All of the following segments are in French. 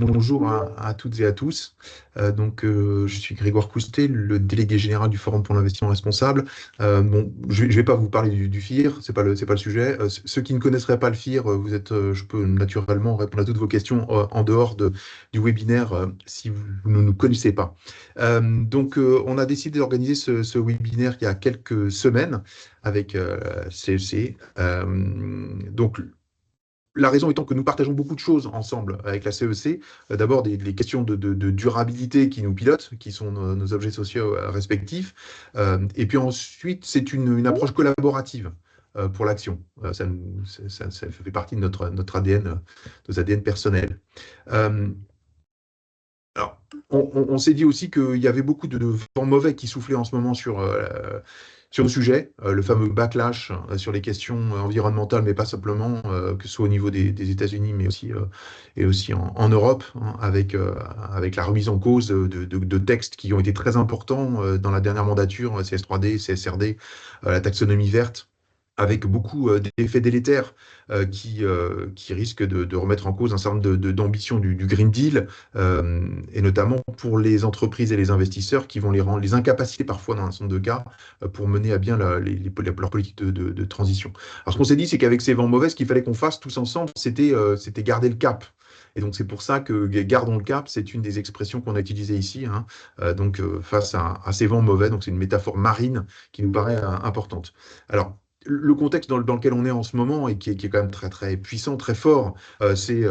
Bonjour à toutes et à tous. Je suis Grégoire Coustet, le délégué général du Forum pour l'investissement responsable. Je vais pas vous parler du FIR, c'est pas le sujet. Ceux qui ne connaisseraient pas le FIR, je peux naturellement répondre à toutes vos questions en dehors du webinaire si vous ne nous connaissez pas. On a décidé d'organiser ce webinaire il y a quelques semaines avec CEC. La raison étant que nous partageons beaucoup de choses ensemble avec la CEC. D'abord, des questions de durabilité qui nous pilotent, qui sont nos objets sociaux respectifs. Et puis ensuite, c'est une approche collaborative pour l'action. Ça fait partie de notre ADN, nos ADN personnels. Euh, alors, on s'est dit aussi qu'il y avait beaucoup de vents mauvais qui soufflaient en ce moment sur le sujet, le fameux backlash sur les questions environnementales, mais pas simplement, que ce soit au niveau des États-Unis, mais aussi, et aussi en Europe, hein, avec la remise en cause de textes qui ont été très importants dans la dernière mandature, CS3D, CSRD, la taxonomie verte, avec beaucoup d'effets délétères qui risquent de remettre en cause un certain nombre d'ambitions du Green Deal, et notamment pour les entreprises et les investisseurs qui vont les incapaciter parfois dans un certain nombre de cas pour mener à bien leur politique de transition. Alors ce qu'on s'est dit, c'est qu'avec ces vents mauvais, ce qu'il fallait qu'on fasse tous ensemble, c'était garder le cap. Et donc c'est pour ça que gardons le cap, c'est une des expressions qu'on a utilisées ici, hein, face à ces vents mauvais. Donc c'est une métaphore marine qui nous paraît importante. Alors, le contexte dans lequel on est en ce moment et qui est quand même très très puissant, très fort, c'est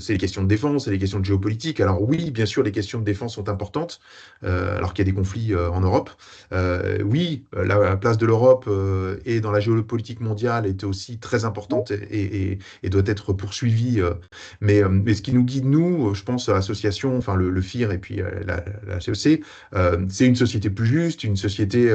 les questions de défense, c'est les questions de géopolitique. Alors oui, bien sûr, les questions de défense sont importantes, alors qu'il y a des conflits en Europe. Oui, la place de l'Europe et dans la géopolitique mondiale est aussi très importante et doit être poursuivie. Mais ce qui nous guide, nous, je pense, à l'association, enfin le FIR et puis la CEC, c'est une société plus juste, une société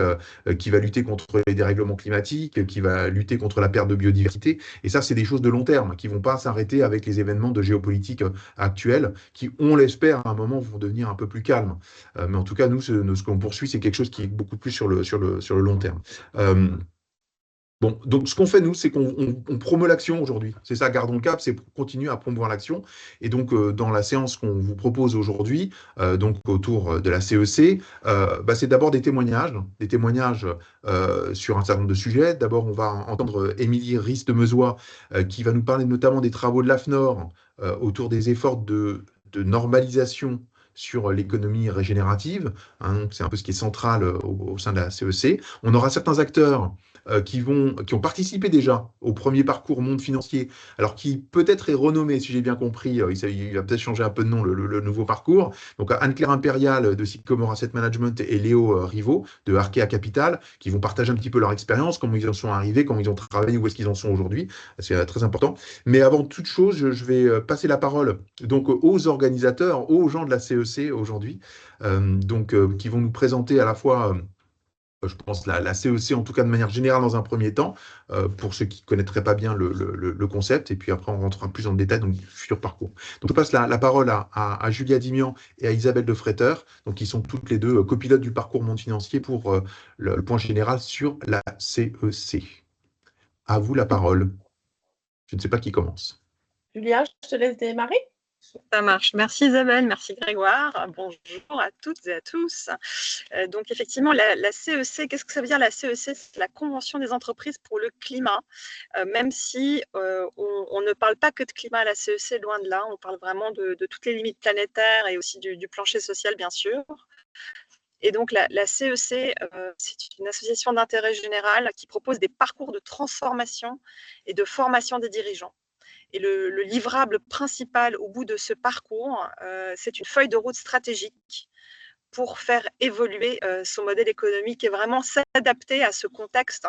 qui va lutter contre les dérèglements climatiques, qui va lutter contre la perte de biodiversité. Et ça, c'est des choses de long terme qui ne vont pas s'arrêter avec les événements de géopolitique actuels, qui, on l'espère, à un moment vont devenir un peu plus calmes. Mais en tout cas, nous, ce qu'on poursuit, c'est quelque chose qui est beaucoup plus sur le long terme. Bon, donc ce qu'on fait, nous, c'est qu'on promeut l'action aujourd'hui. C'est ça, gardons le cap, c'est continuer à promouvoir l'action. Et donc, dans la séance qu'on vous propose aujourd'hui, donc autour de la CEC, c'est d'abord des témoignages sur un certain nombre de sujets. D'abord, on va entendre Émilie Rist-Meuzois, qui va nous parler notamment des travaux de l'AFNOR autour des efforts de normalisation sur l'économie régénérative, hein. C'est un peu ce qui est central au sein de la CEC. On aura certains acteurs qui ont participé déjà au premier parcours monde financier, alors qui peut-être est renommé, si j'ai bien compris, il va peut-être changer un peu de nom, le nouveau parcours. Donc Anne-Claire Impérial de Sycomore Asset Management et Léo Rivaud de Arkea Capital, qui vont partager un petit peu leur expérience, comment ils en sont arrivés, comment ils ont travaillé, où est-ce qu'ils en sont aujourd'hui. C'est très important. Mais avant toute chose, je vais passer la parole donc aux organisateurs, aux gens de la CEC aujourd'hui, qui vont nous présenter à la fois je pense, la CEC, en tout cas de manière générale dans un premier temps, pour ceux qui ne connaîtraient pas bien le concept, et puis après on rentrera plus dans le détail dans le futur parcours. Donc je passe la parole à Julia Dimian et à Isabelle de Fretter, donc qui sont toutes les deux copilotes du parcours monde financier pour le point général sur la CEC. À vous la parole. Je ne sais pas qui commence. Julia, je te laisse démarrer. Ça marche. Merci Isabelle, merci Grégoire. Bonjour à toutes et à tous. Donc effectivement, la CEC, qu'est-ce que ça veut dire la CEC? C'est la Convention des entreprises pour le climat. Même si on ne parle pas que de climat à la CEC, loin de là, on parle vraiment de toutes les limites planétaires et aussi du plancher social, bien sûr. Et donc la CEC, c'est une association d'intérêt général qui propose des parcours de transformation et de formation des dirigeants. Et le livrable principal au bout de ce parcours, c'est une feuille de route stratégique pour faire évoluer son modèle économique et vraiment s'adapter à ce contexte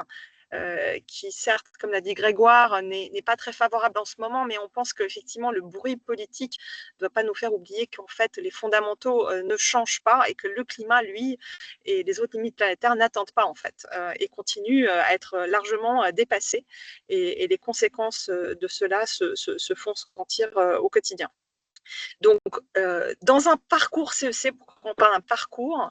qui, certes, comme l'a dit Grégoire, n'est pas très favorable en ce moment, mais on pense qu'effectivement, le bruit politique ne doit pas nous faire oublier qu'en fait, les fondamentaux ne changent pas et que le climat, lui, et les autres limites planétaires n'attendent pas, en fait, et continuent à être largement dépassés. Et les conséquences de cela se font sentir au quotidien. Donc, dans un parcours CEC, pour qu'on parle d'un parcours,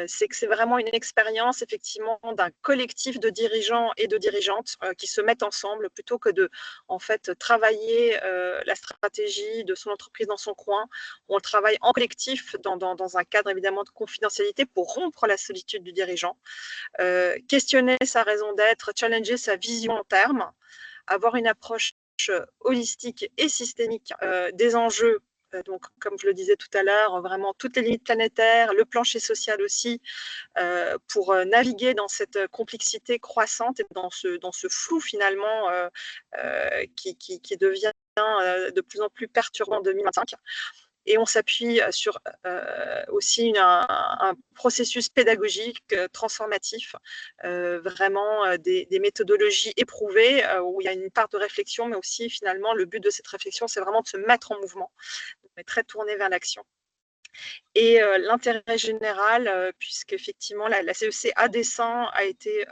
c'est que c'est vraiment une expérience effectivement d'un collectif de dirigeants et de dirigeantes qui se mettent ensemble plutôt que de en fait travailler la stratégie de son entreprise dans son coin. On travaille en collectif dans un cadre évidemment de confidentialité pour rompre la solitude du dirigeant, questionner sa raison d'être, challenger sa vision en terme, avoir une approche holistique et systémique des enjeux. Donc, comme je le disais tout à l'heure, vraiment toutes les limites planétaires, le plancher social aussi, pour naviguer dans cette complexité croissante et dans ce flou finalement qui devient de plus en plus perturbant en 2025. Et on s'appuie sur aussi un processus pédagogique transformatif, vraiment des méthodologies éprouvées où il y a une part de réflexion, mais aussi finalement le but de cette réflexion, c'est vraiment de se mettre en mouvement. On est très tourné vers l'action. Et l'intérêt général, puisqu'effectivement la CEC à dessein a été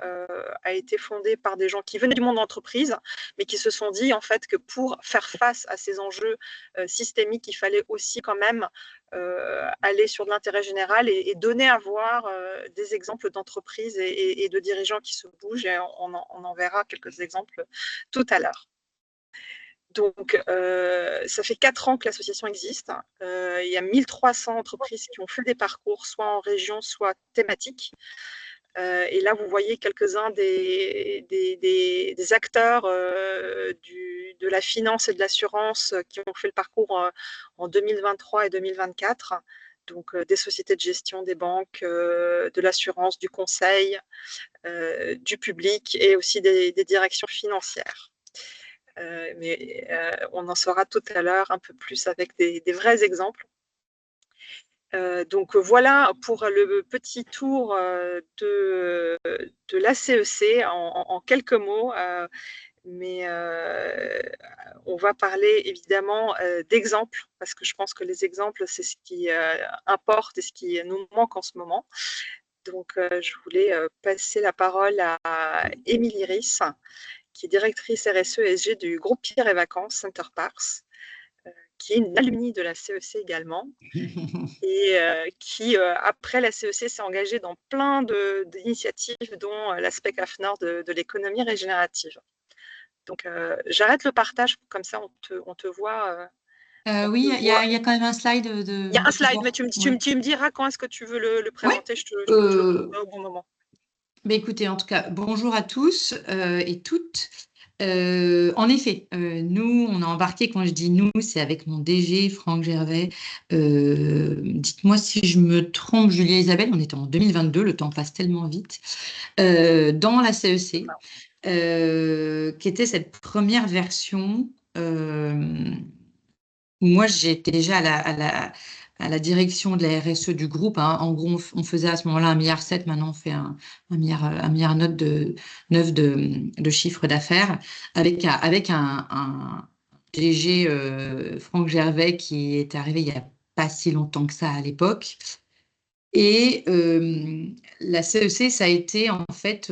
fondée par des gens qui venaient du monde d'entreprise, mais qui se sont dit en fait que pour faire face à ces enjeux systémiques, il fallait aussi quand même aller sur de l'intérêt général et donner à voir des exemples d'entreprises et de dirigeants qui se bougent. Et on en verra quelques exemples tout à l'heure. Donc, ça fait 4 ans que l'association existe. Il y a 1300 entreprises qui ont fait des parcours, soit en région, soit thématiques. Et là, vous voyez quelques-uns des acteurs de la finance et de l'assurance qui ont fait le parcours en 2023 et 2024. Donc, des sociétés de gestion, des banques, de l'assurance, du conseil, du public et aussi des directions financières. Mais on en saura tout à l'heure un peu plus avec des vrais exemples. Donc voilà pour le petit tour de la CEC en quelques mots. Mais on va parler évidemment d'exemples, parce que je pense que les exemples, c'est ce qui importe et ce qui nous manque en ce moment. Donc, je voulais passer la parole à Émilie Ries, qui est directrice RSE ESG du groupe Pierre et Vacances Center Parks, qui est une alumni de la CEC également, et qui, après la CEC, s'est engagée dans plein d'initiatives, dont l'aspect AFNOR de l'économie régénérative. Donc, j'arrête le partage, comme ça on te voit. Oui, il y a quand même un slide. Il y a un slide, mais tu me diras quand est-ce que tu veux le présenter, ouais. je te le prendrai au bon moment. Mais écoutez, en tout cas, bonjour à tous et toutes. En effet, nous, on a embarqué, quand je dis nous, c'est avec mon DG, Franck Gervais. Dites-moi si je me trompe, Julie et Isabelle, on était en 2022, le temps passe tellement vite, dans la CEC, qui était cette première version. Moi, j'étais déjà à la direction de la RSE du groupe. Hein. En gros, on faisait à ce moment-là 1,7 milliard. Maintenant, on fait 1 milliard neuf de chiffre d'affaires avec un DG, Franck Gervais, qui est arrivé il n'y a pas si longtemps que ça à l'époque. Et la CEC, ça a été en fait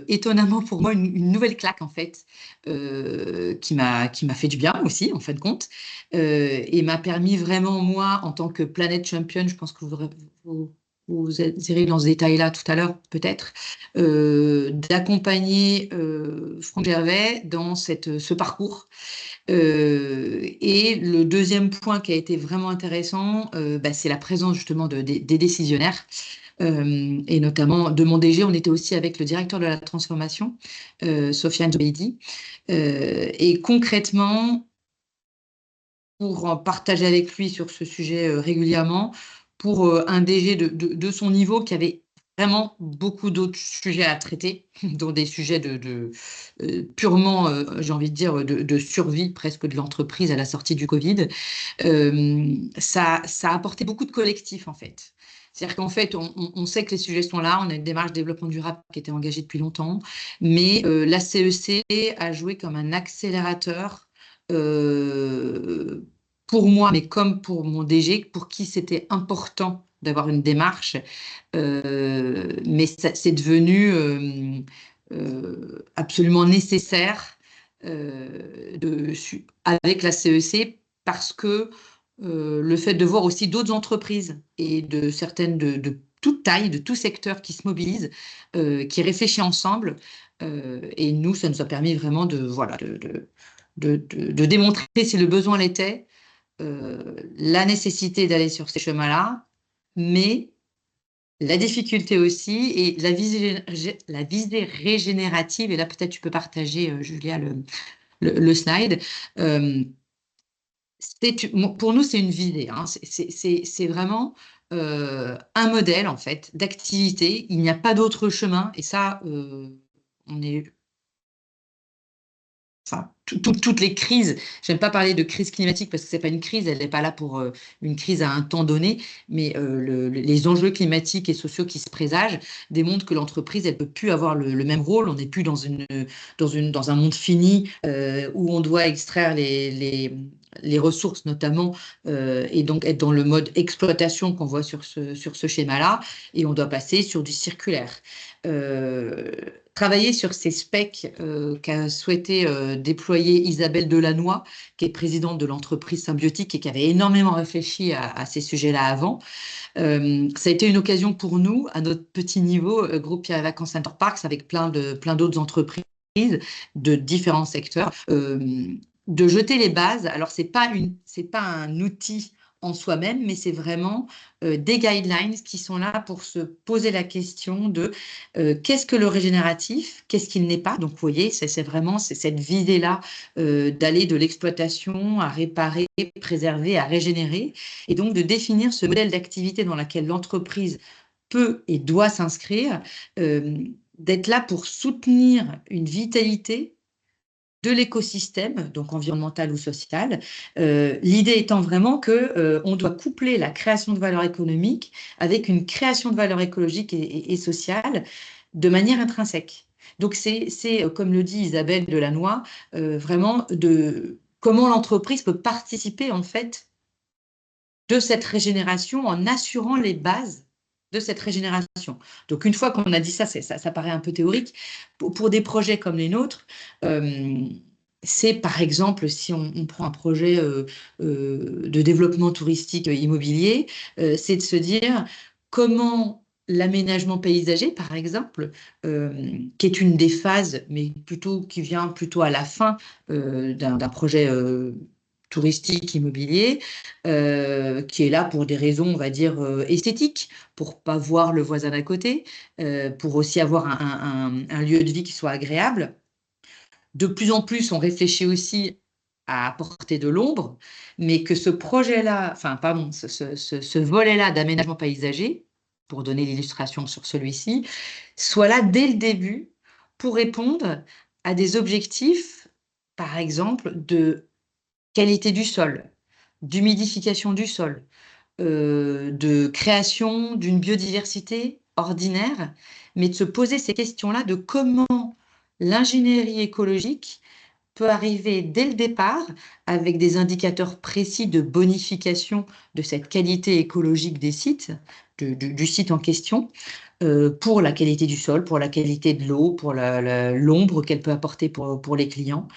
étonnamment pour moi une nouvelle claque en fait, qui m'a fait du bien aussi en fin de compte, et m'a permis vraiment moi en tant que Planet Champion, je pense que vous irez dans ce détail-là tout à l'heure peut-être, d'accompagner Franck Gervais dans ce parcours. Et le deuxième point qui a été vraiment intéressant, c'est la présence justement des décisionnaires, et notamment de mon DG. On était aussi avec le directeur de la transformation, Sofiane Zobeidi. Et concrètement, pour en partager avec lui sur ce sujet régulièrement, pour un DG de son niveau qui avait vraiment beaucoup d'autres sujets à traiter, dont des sujets purement, j'ai envie de dire, de survie presque de l'entreprise à la sortie du Covid. Ça a apporté beaucoup de collectifs en fait. C'est-à-dire qu'en fait, on sait que les sujets sont là, on a une démarche de développement durable qui était engagée depuis longtemps, mais la CEC a joué comme un accélérateur pour moi, mais comme pour mon DG, pour qui c'était important d'avoir une démarche, mais c'est devenu absolument nécessaire avec la CEC, parce que le fait de voir aussi d'autres entreprises et de certaines de toute taille, de tout secteur qui se mobilisent, qui réfléchissent ensemble. Et nous, ça nous a permis vraiment voilà, de démontrer, si le besoin l'était, la nécessité d'aller sur ces chemins-là, mais la difficulté aussi et la visée régénérative. Et là, peut-être tu peux partager, Julia, le slide. Pour nous, c'est une visée. Hein. C'est vraiment un modèle, en fait, d'activité. Il n'y a pas d'autre chemin. Et ça, on est... Enfin, toutes les crises, j'aime pas parler de crise climatique parce que c'est pas une crise, elle n'est pas là pour une crise à un temps donné, mais les enjeux climatiques et sociaux qui se présagent démontrent que l'entreprise, elle peut plus avoir le même rôle. On n'est plus dans un monde fini où on doit extraire les ressources notamment et donc être dans le mode exploitation qu'on voit sur ce schéma-là, et on doit passer sur du circulaire. Travailler sur ces specs qu'a souhaité déployer Isabelle Delannoy, qui est présidente de l'entreprise Symbiotique et qui avait énormément réfléchi à ces sujets-là avant. Ça a été une occasion pour nous, à notre petit niveau, groupe Pierre et Vacances Center Parks, avec plein d'autres entreprises de différents secteurs, de jeter les bases. Alors, c'est pas un outil en soi-même, mais c'est vraiment des guidelines qui sont là pour se poser la question de qu'est-ce que le régénératif, qu'est-ce qu'il n'est pas. Donc, vous voyez, c'est vraiment cette visée-là d'aller de l'exploitation à réparer, préserver, à régénérer, et donc de définir ce modèle d'activité dans lequel l'entreprise peut et doit s'inscrire, d'être là pour soutenir une vitalité de l'écosystème, donc environnemental ou social. L'idée étant vraiment qu'on doit coupler la création de valeur économique avec une création de valeur écologique et sociale de manière intrinsèque. Donc c'est comme le dit Isabelle Delannoy, vraiment de comment l'entreprise peut participer en fait de cette régénération en assurant les bases de cette régénération. Donc, une fois qu'on a dit ça, ça paraît un peu théorique. Pour des projets comme les nôtres, c'est par exemple, si on prend un projet de développement touristique immobilier, c'est de se dire comment l'aménagement paysager, par exemple, qui est une des phases, mais qui vient plutôt à la fin d'un projet touristique immobilier, qui est là pour des raisons, on va dire, esthétiques, pour pas voir le voisin d'à côté, pour aussi avoir un lieu de vie qui soit agréable. De plus en plus, on réfléchit aussi à apporter de l'ombre, mais que ce projet-là, enfin, pardon, ce volet-là d'aménagement paysager, pour donner l'illustration sur celui-ci, soit là dès le début pour répondre à des objectifs, par exemple, de qualité du sol, d'humidification du sol, de création d'une biodiversité ordinaire, mais de se poser ces questions-là de comment l'ingénierie écologique peut arriver dès le départ avec des indicateurs précis de bonification de cette qualité écologique des sites, du site en question, pour la qualité du sol, pour la qualité de l'eau, pour l'ombre qu'elle peut apporter pour les clients.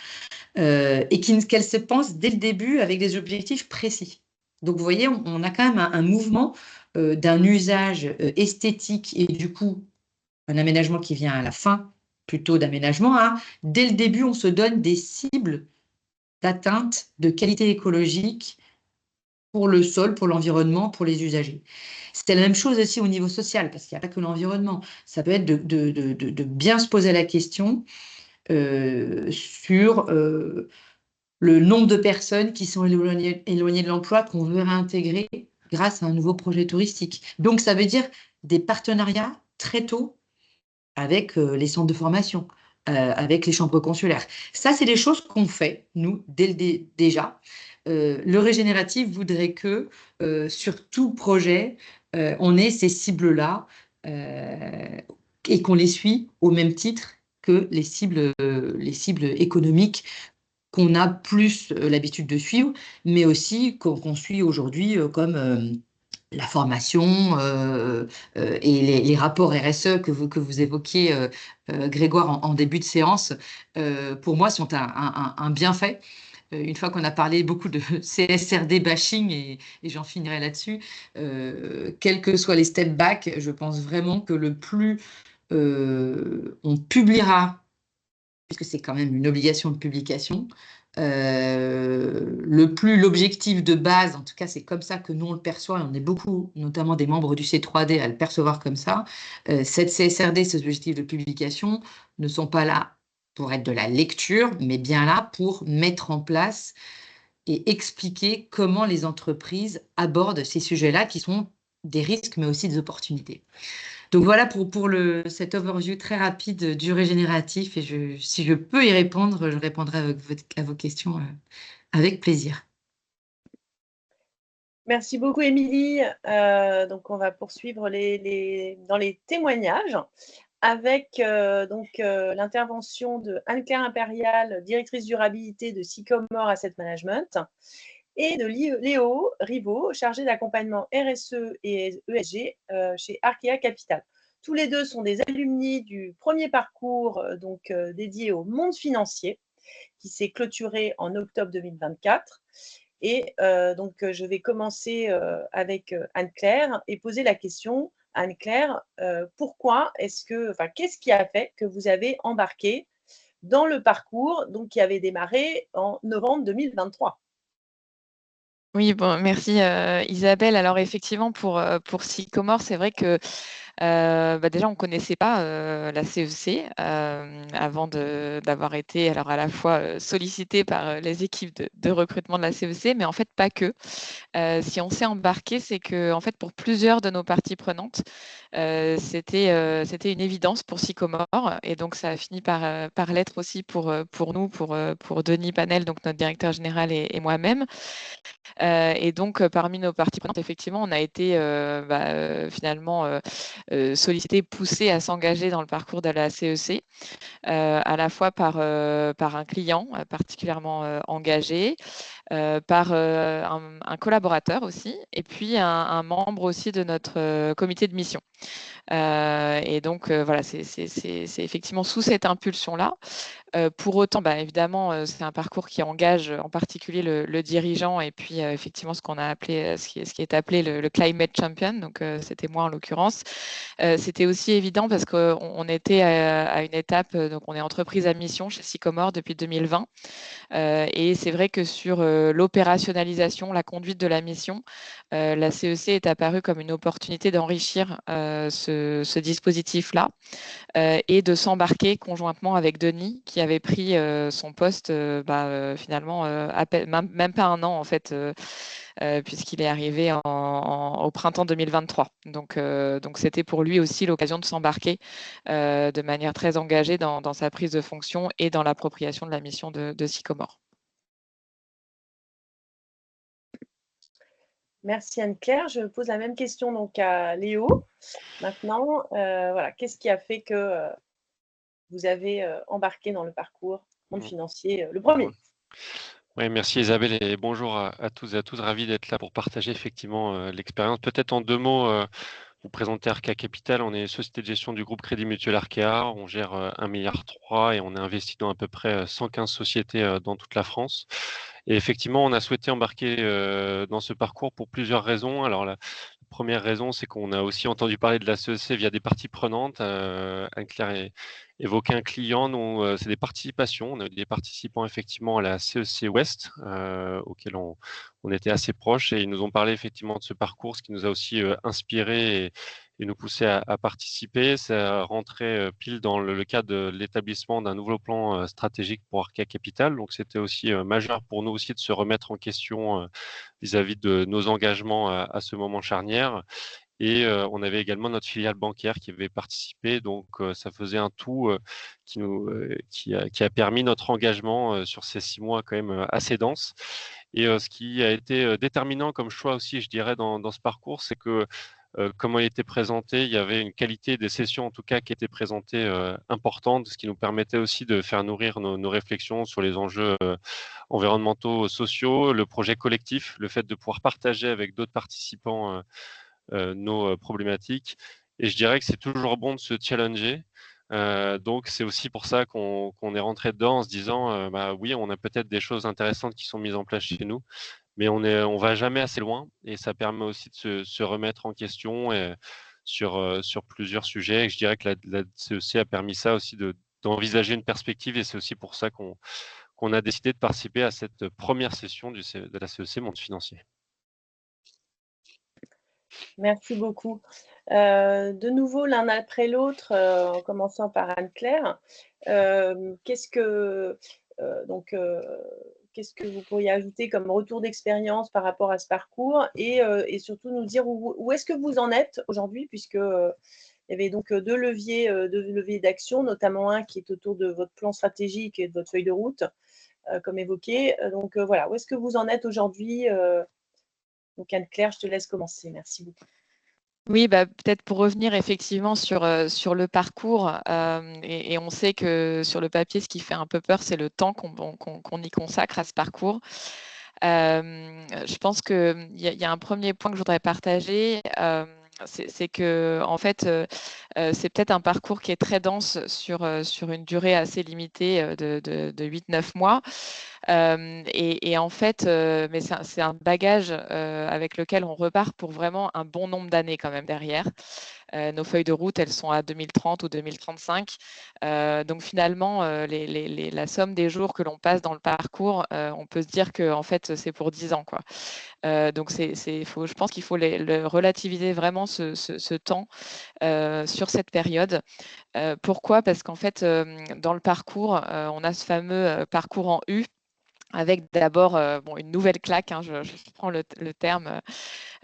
Et qu'elle se pense dès le début avec des objectifs précis. Donc, vous voyez, on a quand même un mouvement d'un usage esthétique et du coup, un aménagement qui vient à la fin plutôt d'aménagement. Dès le début, on se donne des cibles d'atteinte de qualité écologique pour le sol, pour l'environnement, pour les usagers. C'est la même chose aussi au niveau social, parce qu'il n'y a pas que l'environnement. Ça peut être de bien se poser la question sur le nombre de personnes qui sont éloignées de l'emploi qu'on veut réintégrer grâce à un nouveau projet touristique. Donc, ça veut dire des partenariats très tôt avec les centres de formation, avec les chambres consulaires. Ça, c'est des choses qu'on fait, nous, déjà. Le régénératif voudrait que, sur tout projet, on ait ces cibles-là et qu'on les suit au même titre que les cibles économiques qu'on a plus l'habitude de suivre, mais aussi qu'on suit aujourd'hui comme la formation et les rapports RSE que vous évoquiez, Grégoire, en début de séance, pour moi, sont un bienfait. une fois qu'on a parlé beaucoup de CSRD bashing, et j'en finirai là-dessus, quels que soient les step back, je pense vraiment que le plus on publiera, puisque c'est quand même une obligation de publication, le plus l'objectif de base, en tout cas c'est comme ça que nous on le perçoit, et on est beaucoup, notamment des membres du C3D, à le percevoir comme ça, cette CSRD, ces objectifs de publication, ne sont pas là pour être de la lecture, mais bien là pour mettre en place et expliquer comment les entreprises abordent ces sujets-là qui sont des risques, mais aussi des opportunités. Donc voilà cet overview très rapide du régénératif. Et si je peux y répondre, je répondrai à vos questions avec plaisir. Merci beaucoup, Émilie. Donc, on va poursuivre dans les témoignages avec l'intervention de Anne-Claire Impérial, directrice durabilité de Sycomore Asset Management, et de Léo Rivaud, chargé d'accompagnement RSE et ESG chez Arkea Capital. Tous les deux sont des alumni du premier parcours dédié au monde financier qui s'est clôturé en octobre 2024. Et je vais commencer avec Anne-Claire et poser la question, Anne-Claire, qu'est-ce qui a fait que vous avez embarqué dans le parcours qui avait démarré en novembre 2023? Oui, bon, merci Isabelle. Alors effectivement, pour Sycomore, c'est vrai que déjà, on ne connaissait pas la CEC avant d'avoir été alors à la fois sollicité par les équipes de recrutement de la CEC, mais en fait pas que. Si on s'est embarqué, c'est que en fait pour plusieurs de nos parties prenantes, c'était une évidence pour Sycomore, et donc ça a fini par l'être aussi pour nous, pour Denis Panel, donc notre directeur général, et moi-même. Et donc, parmi nos parties prenantes, effectivement, on a été finalement sollicité, poussé à s'engager dans le parcours de la CEC, à la fois par un client particulièrement engagé, par un collaborateur aussi, et puis un membre aussi de notre comité de mission. Et donc, voilà, c'est effectivement sous cette impulsion-là. Pour autant, évidemment, c'est un parcours qui engage en particulier le dirigeant, et puis effectivement ce qu'on a appelé, ce qui est appelé le Climate Champion, donc c'était moi en l'occurrence. C'était aussi évident parce qu'on était à une étape, donc on est entreprise à mission chez Sycomore depuis 2020, et c'est vrai que sur l'opérationnalisation, la conduite de la mission, la CEC est apparue comme une opportunité d'enrichir ce dispositif-là, et de s'embarquer conjointement avec Denis, qui avait pris son poste finalement même pas un an en fait, puisqu'il est arrivé au printemps 2023. Donc c'était pour lui aussi l'occasion de s'embarquer de manière très engagée dans sa prise de fonction et dans l'appropriation de la mission de Sycomore. Merci Anne-Claire. Je pose la même question donc à Léo. Maintenant, qu'est-ce qui a fait que vous avez embarqué dans le parcours monde financier, le premier? Oui, merci Isabelle, et bonjour à tous et à toutes. Ravi d'être là pour partager effectivement l'expérience. Peut-être en deux mots, vous présenter Arkea Capital. On est société de gestion du groupe Crédit Mutuel Arkea. On gère 1,3 milliard et on est investi dans à peu près 115 sociétés dans toute la France. Et effectivement, on a souhaité embarquer dans ce parcours pour plusieurs raisons. Alors, la première raison, c'est qu'on a aussi entendu parler de la CEC via des parties prenantes. Anne-Claire évoquait un client, nous, c'est des participations. On a eu des participants effectivement à la CEC Ouest, auquel on était assez proches, et ils nous ont parlé effectivement de ce parcours, ce qui nous a aussi inspiré et nous poussé à participer. Ça rentrait pile dans le cadre de l'établissement d'un nouveau plan stratégique pour Arkea Capital. Donc, c'était aussi majeur pour nous aussi de se remettre en question vis-à-vis de nos engagements à ce moment charnière. Et on avait également notre filiale bancaire qui avait participé. Donc, ça faisait un tout qui a permis notre engagement sur ces 6 mois quand même assez dense. Et ce qui a été déterminant comme choix aussi, je dirais, dans ce parcours, c'est que comment il était présenté, il y avait une qualité des sessions en tout cas qui était présentée importante, ce qui nous permettait aussi de faire nourrir nos réflexions sur les enjeux environnementaux, sociaux, le projet collectif, le fait de pouvoir partager avec d'autres participants nos problématiques. Et je dirais que c'est toujours bon de se challenger. Donc, c'est aussi pour ça qu'on est rentré dedans en se disant, oui, on a peut-être des choses intéressantes qui sont mises en place chez nous, mais on va jamais assez loin et ça permet aussi de se remettre en question et sur plusieurs sujets. Et je dirais que la CEC a permis ça aussi d'envisager une perspective et c'est aussi pour ça qu'on a décidé de participer à cette première session de la CEC Monde Financier. Merci beaucoup. De nouveau, l'un après l'autre, en commençant par Anne-Claire, qu'est-ce que vous pourriez ajouter comme retour d'expérience par rapport à ce parcours et surtout nous dire où est-ce que vous en êtes aujourd'hui, puisque il y avait donc deux leviers d'action, notamment un qui est autour de votre plan stratégique et de votre feuille de route, comme évoqué. Donc voilà, où est-ce que vous en êtes aujourd'hui donc Anne-Claire, je te laisse commencer. Merci beaucoup. Oui, peut-être pour revenir effectivement sur le parcours, et on sait que sur le papier, ce qui fait un peu peur, c'est le temps qu'on y consacre à ce parcours. Je pense qu'il y a un premier point que je voudrais partager, c'est que en fait, c'est peut-être un parcours qui est très dense sur une durée assez limitée de 8-9 mois. Et en fait, mais c'est un bagage avec lequel on repart pour vraiment un bon nombre d'années quand même derrière. Nos feuilles de route, elles sont à 2030 ou 2035. Donc finalement, la somme des jours que l'on passe dans le parcours, on peut se dire que en fait, c'est pour 10 ans, quoi. Donc je pense qu'il faut le relativiser vraiment ce temps sur cette période. Pourquoi? Parce qu'en fait, dans le parcours, on a ce fameux parcours en U, avec d'abord une nouvelle claque, hein, je reprends le terme,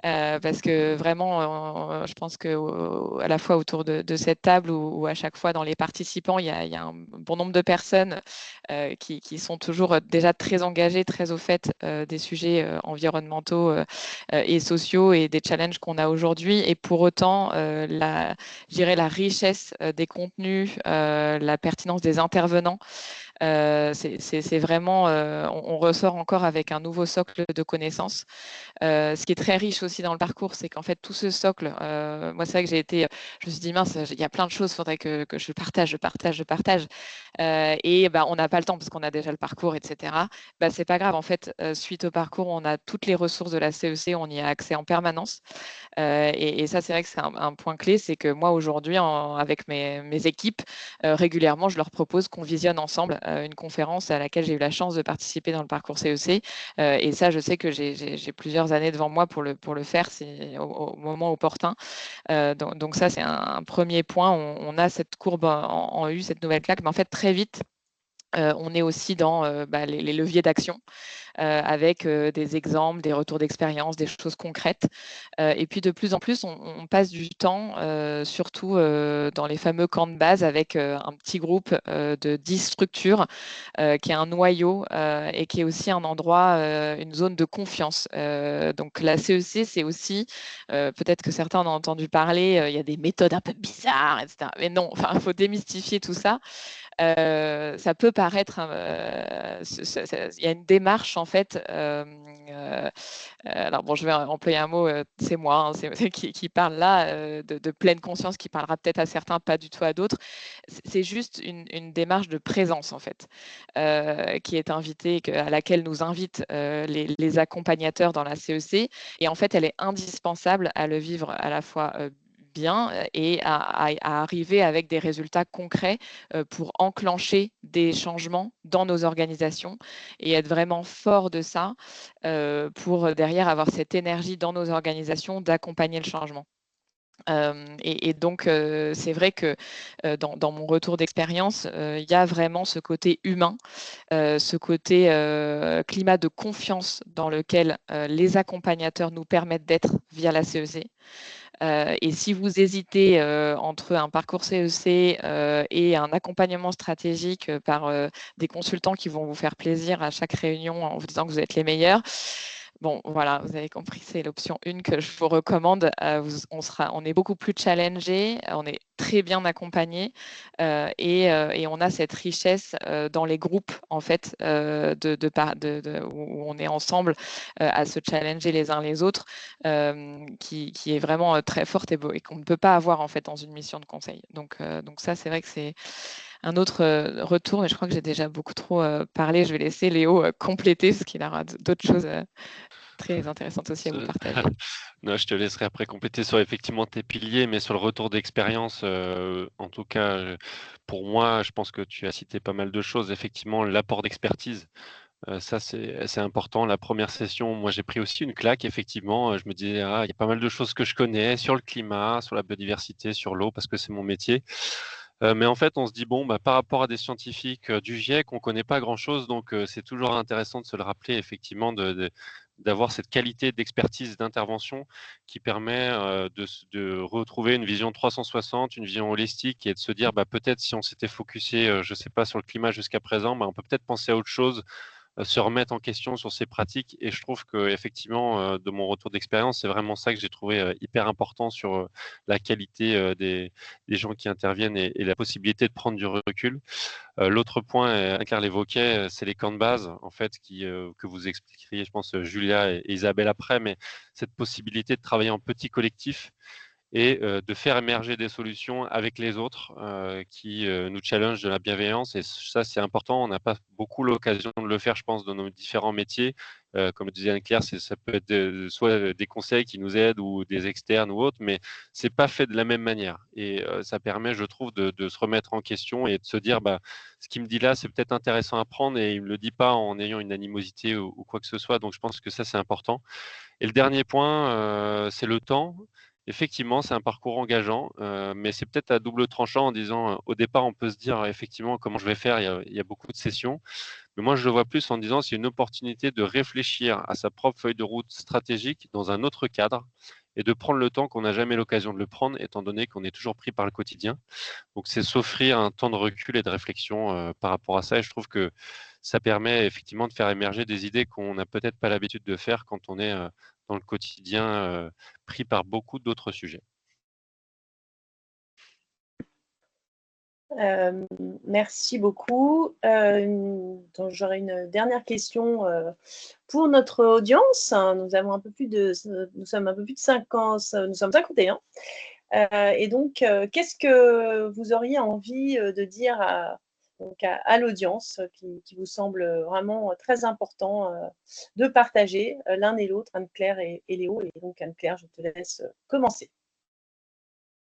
parce que vraiment, je pense qu'à la fois autour de cette table ou à chaque fois dans les participants, il y a un bon nombre de personnes qui sont toujours déjà très engagées, très au fait des sujets environnementaux et sociaux et des challenges qu'on a aujourd'hui. Et pour autant, je dirais la richesse des contenus, la pertinence des intervenants, c'est vraiment, on ressort encore avec un nouveau socle de connaissances. Ce qui est très riche aussi dans le parcours, c'est qu'en fait, tout ce socle, moi, c'est vrai que je me suis dit, mince, il y a plein de choses, il faudrait que je partage. Et on n'a pas le temps parce qu'on a déjà le parcours, etc. C'est pas grave. En fait, suite au parcours, on a toutes les ressources de la CEC, on y a accès en permanence. Et ça, c'est vrai que c'est un point clé, c'est que moi, aujourd'hui, avec mes équipes, régulièrement, je leur propose qu'on visionne ensemble une conférence à laquelle j'ai eu la chance de participer dans le parcours CEC. Et ça, je sais que j'ai plusieurs années devant moi pour le faire, c'est au moment opportun. Donc ça, c'est un premier point. On a cette courbe en U, cette nouvelle claque, mais en fait, très vite, on est aussi dans les leviers d'action, avec des exemples, des retours d'expérience, des choses concrètes. Et puis de plus en plus, on passe du temps, surtout dans les fameux camps de base, avec un petit groupe de 10 structures, qui est un noyau et qui est aussi un endroit, une zone de confiance. Donc la CEC, c'est aussi, peut-être que certains en ont entendu parler, il y a des méthodes un peu bizarres, etc. Mais non, il faut démystifier tout ça. Ça peut paraître, il y a une démarche en fait. Alors bon, je vais employer un mot, c'est moi, hein, c'est qui parle là, de pleine conscience, qui parlera peut-être à certains, pas du tout à d'autres. C'est juste une démarche de présence en fait, qui est invitée, à laquelle nous invitent les accompagnateurs dans la CEC. Et en fait, elle est indispensable à le vivre à la fois bien et à arriver avec des résultats concrets pour enclencher des changements dans nos organisations et être vraiment fort de ça pour derrière avoir cette énergie dans nos organisations d'accompagner le changement. Et donc, c'est vrai que dans mon retour d'expérience, il y a vraiment ce côté humain, ce côté climat de confiance dans lequel les accompagnateurs nous permettent d'être via la CEC. Et si vous hésitez entre un parcours CEC et un accompagnement stratégique par des consultants qui vont vous faire plaisir à chaque réunion en vous disant que vous êtes les meilleurs, Bon, voilà, vous avez compris, c'est l'option 1 que je vous recommande. On est beaucoup plus challengé, on est très bien accompagné et on a cette richesse dans les groupes, en fait, où on est ensemble à se challenger les uns les autres, qui est vraiment très forte et qu'on ne peut pas avoir, en fait, dans une mission de conseil. Donc ça, c'est vrai que c'est un autre retour, mais je crois que j'ai déjà beaucoup trop parlé. Je vais laisser Léo compléter, parce qu'il aura d'autres choses très intéressantes aussi à vous partager. Non, je te laisserai après compléter sur effectivement tes piliers, mais sur le retour d'expérience, en tout cas, pour moi, je pense que tu as cité pas mal de choses. Effectivement, l'apport d'expertise, ça c'est important. La première session, moi j'ai pris aussi une claque, effectivement. Je me disais, ah, il y a pas mal de choses que je connais sur le climat, sur la biodiversité, sur l'eau, parce que c'est mon métier. Mais en fait, on se dit, bon, bah, par rapport à des scientifiques du GIEC, on ne connaît pas grand-chose, donc c'est toujours intéressant de se le rappeler, effectivement, d'avoir cette qualité d'expertise, d'intervention qui permet de retrouver une vision 360, une vision holistique et de se dire, bah, peut-être si on s'était focusé, je ne sais pas, sur le climat jusqu'à présent, bah, on peut peut-être penser à autre chose, se remettre en question sur ses pratiques. Et je trouve que effectivement, de mon retour d'expérience, c'est vraiment ça que j'ai trouvé hyper important sur la qualité des gens qui interviennent et la possibilité de prendre du recul. L'autre point, Anne-Claire l'évoquait, c'est les camps de base, en fait, que vous expliqueriez, je pense, Julia et Isabelle après, mais cette possibilité de travailler en petit collectif et de faire émerger des solutions avec les autres qui nous challengent de la bienveillance. Et ça, c'est important. On n'a pas beaucoup l'occasion de le faire, je pense, dans nos différents métiers. Comme disait Anne-Claire, ça peut être soit des conseils qui nous aident ou des externes ou autres, mais c'est pas fait de la même manière. Et ça permet, je trouve, de se remettre en question et de se dire, bah, ce qu'il me dit là, c'est peut-être intéressant à prendre et il me le dit pas en ayant une animosité ou quoi que ce soit. Donc, je pense que ça, c'est important. Et le dernier point, c'est le temps. Effectivement, c'est un parcours engageant, mais c'est peut-être à double tranchant en disant, au départ, on peut se dire effectivement comment je vais faire, il y a beaucoup de sessions. Mais moi, je le vois plus en disant c'est une opportunité de réfléchir à sa propre feuille de route stratégique dans un autre cadre et de prendre le temps qu'on n'a jamais l'occasion de le prendre, étant donné qu'on est toujours pris par le quotidien. Donc, c'est s'offrir un temps de recul et de réflexion par rapport à ça. Et je trouve que ça permet effectivement de faire émerger des idées qu'on n'a peut-être pas l'habitude de faire quand on est dans le quotidien pris par beaucoup d'autres sujets. Merci beaucoup. Donc j'aurais une dernière question pour notre audience. Nous sommes un peu plus de 50, nous sommes 51. Et donc, qu'est-ce que vous auriez envie de dire à l'audience qui vous semble vraiment très important de partager l'un et l'autre, Anne-Claire et Léo. Et donc, Anne-Claire, je te laisse commencer.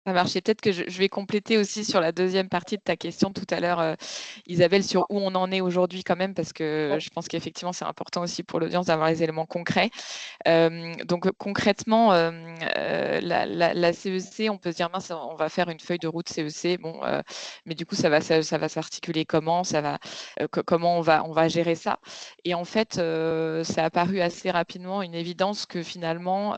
Ça marche. Et peut-être que je vais compléter aussi sur la deuxième partie de ta question tout à l'heure, Isabelle, sur où on en est aujourd'hui quand même, parce que je pense qu'effectivement, c'est important aussi pour l'audience d'avoir les éléments concrets. Donc concrètement, la CEC, on peut se dire, mince, on va faire une feuille de route CEC, bon, mais du coup, ça va s'articuler comment, comment on va gérer ça. Et en fait, ça a apparu assez rapidement une évidence que finalement,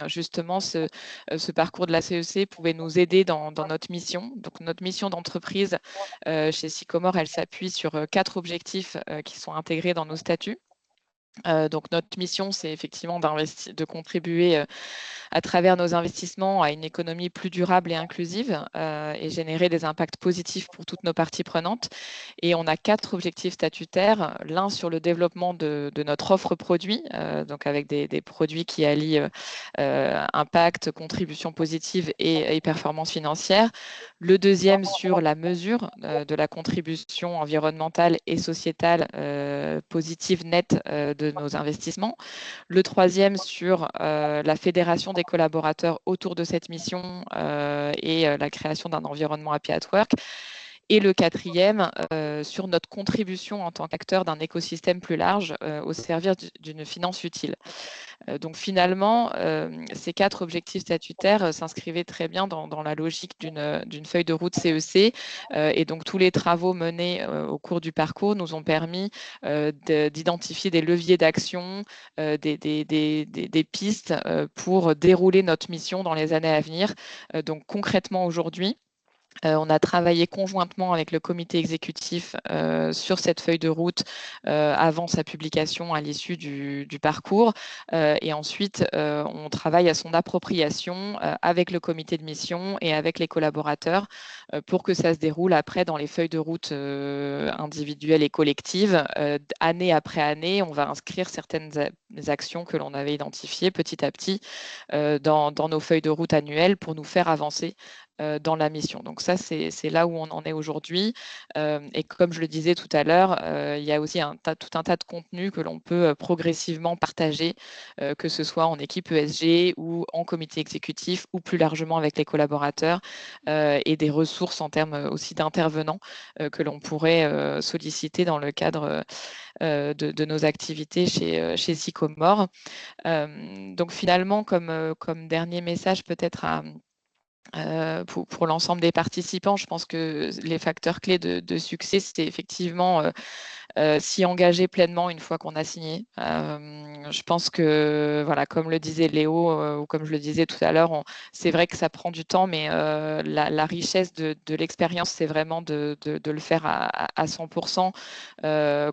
justement, ce parcours de la CEC pouvait nous aider dans notre mission. Donc notre mission d'entreprise chez Sycomore, elle s'appuie sur 4 objectifs qui sont intégrés dans nos statuts. Donc notre mission, c'est effectivement de contribuer à travers nos investissements à une économie plus durable et inclusive et générer des impacts positifs pour toutes nos parties prenantes. Et on a 4 objectifs statutaires, l'un sur le développement de notre offre produit, donc avec des produits qui allient impact, contribution positive et performance financière. Le deuxième sur la mesure de la contribution environnementale et sociétale positive nette de nos investissements. Le troisième sur la fédération des collaborateurs autour de cette mission et la création d'un environnement happy at work. Et le quatrième, sur notre contribution en tant qu'acteur d'un écosystème plus large au service d'une finance utile. Donc finalement, ces 4 objectifs statutaires s'inscrivaient très bien dans la logique d'une feuille de route CEC. Et donc tous les travaux menés au cours du parcours nous ont permis d'identifier des leviers d'action, des pistes pour dérouler notre mission dans les années à venir. Donc concrètement aujourd'hui, On a travaillé conjointement avec le comité exécutif sur cette feuille de route avant sa publication à l'issue du parcours. Et ensuite, on travaille à son appropriation avec le comité de mission et avec les collaborateurs pour que ça se déroule après dans les feuilles de route individuelles et collectives. Année après année, on va inscrire certaines actions que l'on avait identifiées petit à petit dans nos feuilles de route annuelles pour nous faire avancer dans la mission. Donc ça, c'est là où on en est aujourd'hui. Et comme je le disais tout à l'heure, il y a aussi tout un tas de contenus que l'on peut progressivement partager, que ce soit en équipe ESG ou en comité exécutif ou plus largement avec les collaborateurs, et des ressources en termes aussi d'intervenants que l'on pourrait solliciter dans le cadre de nos activités chez Sycomore. Donc finalement, comme dernier message peut-être pour l'ensemble des participants, je pense que les facteurs clés de succès, c'est effectivement s'y engager pleinement une fois qu'on a signé. Je pense que, voilà, comme le disait Léo, ou comme je le disais tout à l'heure, c'est vrai que ça prend du temps, mais la richesse de l'expérience, c'est vraiment de le faire à 100%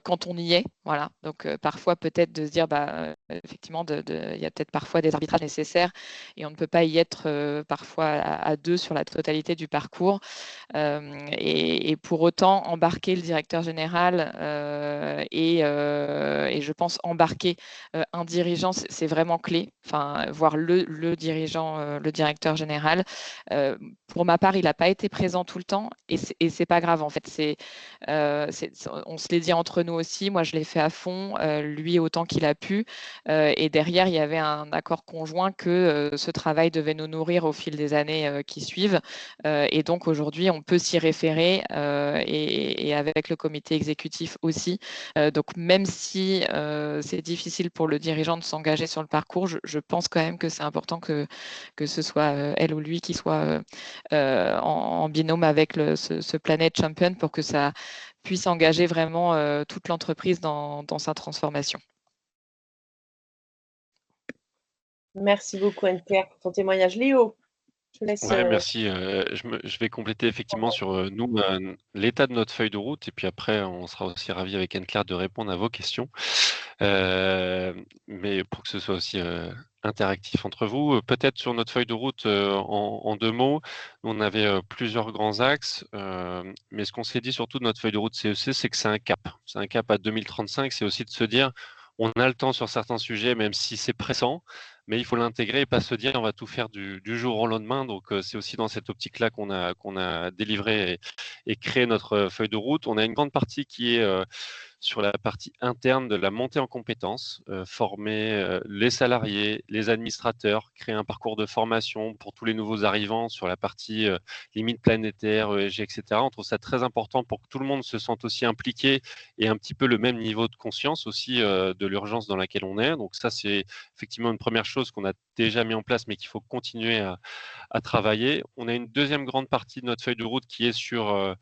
quand on y est. Voilà. Donc, parfois, peut-être de se dire, effectivement, il y a peut-être parfois des arbitrages nécessaires et on ne peut pas y être parfois à deux sur la totalité du parcours. Et pour autant, embarquer le directeur général et je pense embarquer un dirigeant, c'est vraiment clé. Enfin, voir le dirigeant, le directeur général. Pour ma part, il n'a pas été présent tout le temps et c'est pas grave en fait. On se l'est dit entre nous aussi. Moi, je l'ai fait à fond, lui autant qu'il a pu. Et derrière, il y avait un accord conjoint que ce travail devait nous nourrir au fil des années qui suivent. Et donc aujourd'hui, on peut s'y référer et avec le comité exécutif aussi. Donc même si c'est difficile pour le dirigeant de s'engager sur le parcours, je pense quand même que c'est important que ce soit elle ou lui qui soit en binôme avec ce Planet Champion pour que ça puisse engager vraiment toute l'entreprise dans sa transformation. Merci beaucoup, Anne-Claire, pour ton témoignage. Léo, je te laisse. Ouais, merci. Je vais compléter effectivement sur nous, l'état de notre feuille de route, et puis après, on sera aussi ravis avec Anne-Claire de répondre à vos questions. Mais pour que ce soit aussi interactif entre vous, peut-être sur notre feuille de route, en 2 mots, on avait plusieurs grands axes, mais ce qu'on s'est dit surtout de notre feuille de route CEC, c'est que c'est un cap. C'est un cap à 2035, c'est aussi de se dire, on a le temps sur certains sujets, même si c'est pressant, mais il faut l'intégrer et pas se dire on va tout faire du jour au lendemain. Donc c'est aussi dans cette optique-là qu'on a délivré et créé notre feuille de route. On a une grande partie qui est sur la partie interne de la montée en compétences, former les salariés, les administrateurs, créer un parcours de formation pour tous les nouveaux arrivants sur la partie limite planétaire, ESG, etc. On trouve ça très important pour que tout le monde se sente aussi impliqué et un petit peu le même niveau de conscience aussi de l'urgence dans laquelle on est. Donc ça, c'est effectivement une première chose qu'on a déjà mis en place, mais qu'il faut continuer à travailler. On a une deuxième grande partie de notre feuille de route qui est sur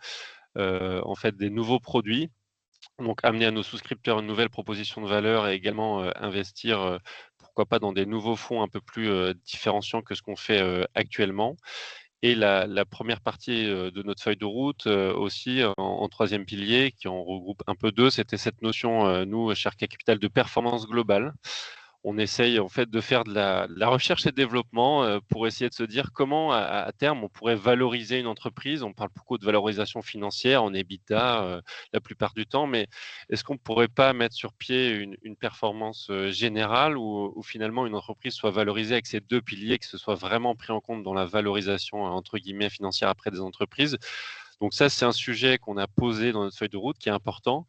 en fait des nouveaux produits. Donc, amener à nos souscripteurs une nouvelle proposition de valeur et également investir, pourquoi pas dans des nouveaux fonds un peu plus différenciants que ce qu'on fait actuellement. Et la première partie de notre feuille de route aussi en troisième pilier, qui en regroupe un peu deux, c'était cette notion, nous, Share Capital, de performance globale. On essaye en fait de faire de la recherche et développement pour essayer de se dire comment à terme on pourrait valoriser une entreprise. On parle beaucoup de valorisation financière en EBITDA la plupart du temps, mais est-ce qu'on ne pourrait pas mettre sur pied une performance générale où finalement une entreprise soit valorisée avec ces deux piliers, que ce soit vraiment pris en compte dans la valorisation entre guillemets financière après des entreprises. Donc ça, c'est un sujet qu'on a posé dans notre feuille de route qui est important.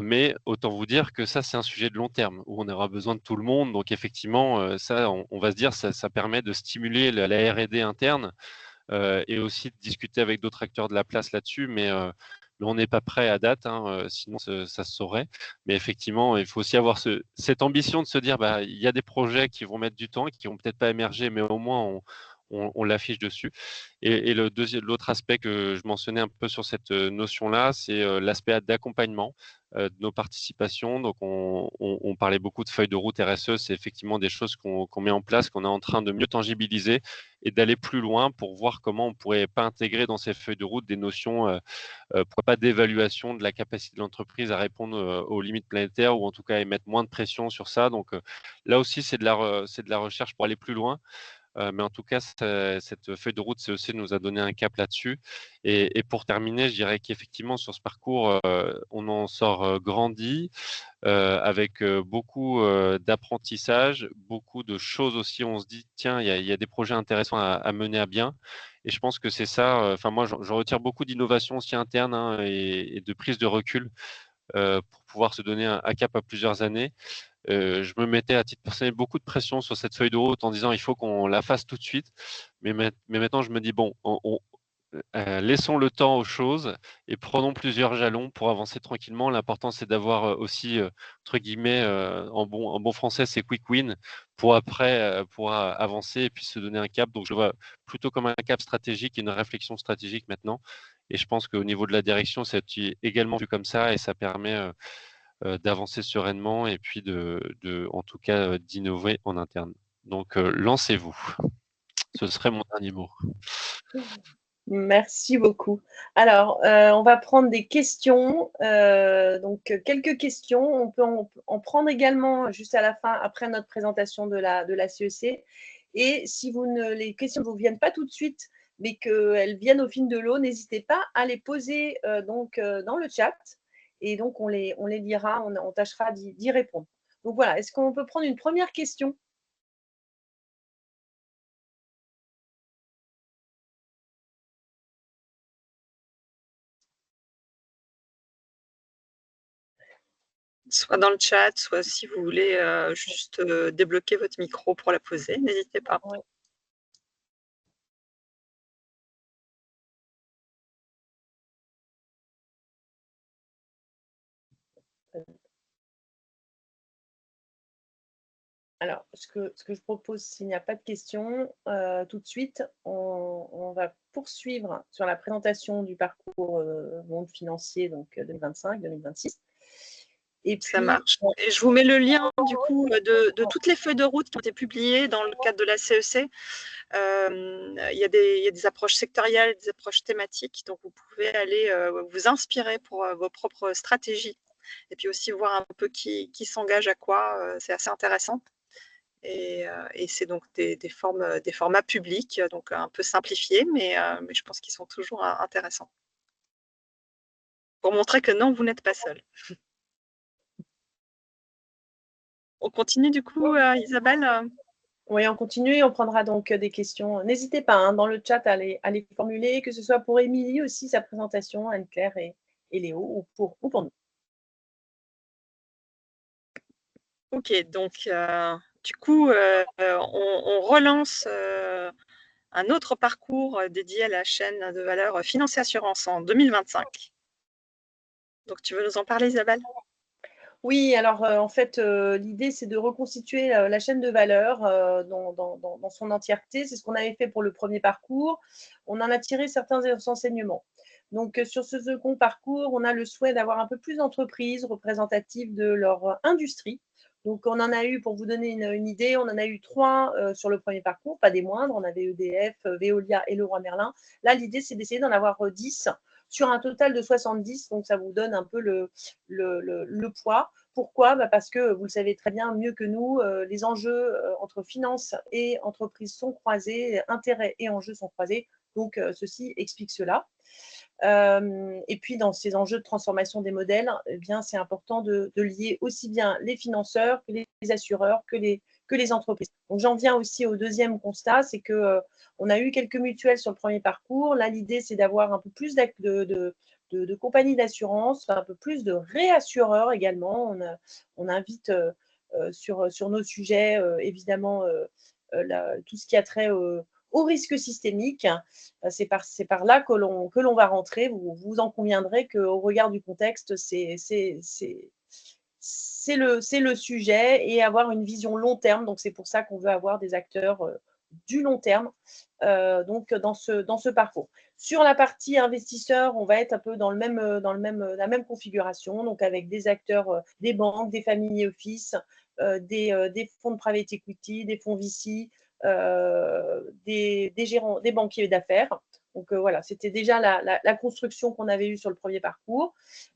Mais autant vous dire que ça, c'est un sujet de long terme où on aura besoin de tout le monde. Donc effectivement, ça, on va se dire, ça permet de stimuler la R&D interne et aussi de discuter avec d'autres acteurs de la place là-dessus. Mais on n'est pas prêt à date, hein, sinon ça se saurait. Mais effectivement, il faut aussi avoir cette ambition de se dire, il y a des projets qui vont mettre du temps, qui vont peut-être pas émerger, mais au moins on l'affiche dessus. Et l'autre aspect que je mentionnais un peu sur cette notion-là, c'est l'aspect d'accompagnement de nos participations. Donc, on parlait beaucoup de feuilles de route RSE. C'est effectivement des choses qu'on met en place, qu'on est en train de mieux tangibiliser et d'aller plus loin pour voir comment on pourrait pas intégrer dans ces feuilles de route des notions, pourquoi pas d'évaluation de la capacité de l'entreprise à répondre aux limites planétaires ou en tout cas à mettre moins de pression sur ça. Donc, là aussi, c'est de la recherche pour aller plus loin. Mais en tout cas, cette feuille de route CEC nous a donné un cap là-dessus. Et pour terminer, je dirais qu'effectivement, sur ce parcours, on en sort grandi, avec beaucoup d'apprentissage, beaucoup de choses aussi. On se dit, tiens, il y a des projets intéressants à mener à bien. Et je pense que c'est ça. Enfin, moi, je retire beaucoup d'innovation aussi interne, hein, et de prise de recul pour pouvoir se donner un cap à plusieurs années. Je me mettais à titre personnel beaucoup de pression sur cette feuille de route en disant il faut qu'on la fasse tout de suite. Mais maintenant, je me dis bon, laissons le temps aux choses et prenons plusieurs jalons pour avancer tranquillement. L'important, c'est d'avoir aussi, entre guillemets, en bon français, c'est quick win pour après pouvoir avancer et puis se donner un cap. Donc, je vois plutôt comme un cap stratégique et une réflexion stratégique maintenant. Et je pense qu'au niveau de la direction, c'est également vu comme ça et ça permet d'avancer sereinement et puis en tout cas, d'innover en interne. Donc, lancez-vous. Ce serait mon dernier mot. Merci beaucoup. Alors, on va prendre des questions. Donc, quelques questions. On peut en prendre également juste à la fin, après notre présentation de la CEC. Et si les questions ne vous viennent pas tout de suite, mais qu'elles viennent au fil de l'eau, n'hésitez pas à les poser dans le chat. Et donc, on les lira, on tâchera d'y répondre. Donc voilà, est-ce qu'on peut prendre une première question ? Soit dans le chat, soit si vous voulez juste débloquer votre micro pour la poser, n'hésitez pas. Ouais. Alors, ce que je propose, s'il n'y a pas de questions, tout de suite, on va poursuivre sur la présentation du parcours monde financier, donc 2025-2026. Et puis, ça marche. Et je vous mets le lien du coup de toutes les feuilles de route qui ont été publiées dans le cadre de la CEC. Il y a des approches sectorielles, des approches thématiques, donc vous pouvez aller vous inspirer pour vos propres stratégies et puis aussi voir un peu qui s'engage à quoi. C'est assez intéressant. Et c'est donc des formats publics, donc un peu simplifiés, mais je pense qu'ils sont toujours intéressants. Pour montrer que non, vous n'êtes pas seul. On continue du coup, Isabelle ? Oui, on continue et on prendra donc des questions. N'hésitez pas dans le chat à les formuler, que ce soit pour Émilie aussi, sa présentation, Anne-Claire et Léo, ou pour nous. Ok, donc du coup, on relance un autre parcours dédié à la chaîne de valeur Finance et Assurance en 2025. Donc, tu veux nous en parler, Isabelle ? Oui, alors en fait, l'idée, c'est de reconstituer la chaîne de valeur dans son entièreté. C'est ce qu'on avait fait pour le premier parcours. On en a tiré certains enseignements. Donc, sur ce second parcours, on a le souhait d'avoir un peu plus d'entreprises représentatives de leur industrie. Donc, on en a eu, pour vous donner une idée, on en a eu 3 sur le premier parcours, pas des moindres. On avait EDF, Veolia et Leroy Merlin. Là, l'idée, c'est d'essayer d'en avoir 10 sur un total de 70. Donc, ça vous donne un peu le poids. Pourquoi ? Parce que, vous le savez très bien, mieux que nous, les enjeux entre finance et entreprise sont croisés, intérêts et enjeux sont croisés. Donc, ceci explique cela. Et puis, dans ces enjeux de transformation des modèles, eh bien, c'est important de lier aussi bien les financeurs que les assureurs, que les entreprises. Donc, j'en viens aussi au deuxième constat, c'est qu'on a eu quelques mutuelles sur le premier parcours. Là, l'idée, c'est d'avoir un peu plus de compagnies d'assurance, un peu plus de réassureurs également. On invite sur nos sujets, évidemment, tout ce qui a trait au risque systémique. C'est par là que l'on va rentrer. Vous en conviendrez qu'au regard du contexte, c'est le sujet et avoir une vision long terme. Donc, c'est pour ça qu'on veut avoir des acteurs du long terme donc dans ce parcours. Sur la partie investisseur, on va être un peu dans la même configuration, donc avec des acteurs, des banques, des family office, des fonds de private equity, des fonds VC, des gérants, des banquiers d'affaires. Donc voilà, c'était déjà la construction qu'on avait eue sur le premier parcours.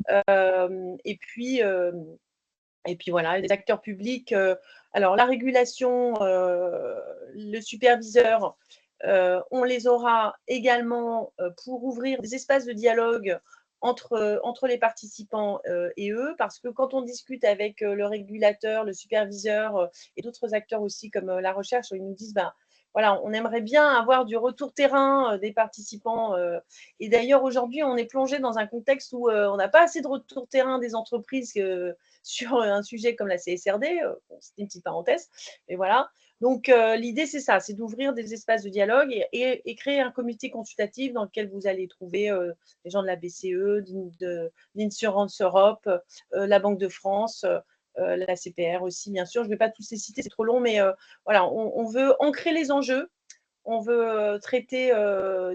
Et puis voilà, les acteurs publics. Alors la régulation, le superviseur, on les aura également pour ouvrir des espaces de dialogue entre les participants et eux, parce que quand on discute avec le régulateur, le superviseur et d'autres acteurs aussi comme la recherche, ils nous disent voilà, on aimerait bien avoir du retour terrain des participants. Et d'ailleurs, aujourd'hui, on est plongé dans un contexte où on n'a pas assez de retour terrain des entreprises sur un sujet comme la CSRD. Bon, c'était une petite parenthèse, mais voilà. Donc, l'idée, c'est ça, c'est d'ouvrir des espaces de dialogue et créer un comité consultatif dans lequel vous allez trouver les gens de la BCE, d'Insurance Europe, la Banque de France, la CPR aussi, bien sûr. Je ne vais pas tous les citer, c'est trop long, mais voilà, on veut ancrer les enjeux, on veut traiter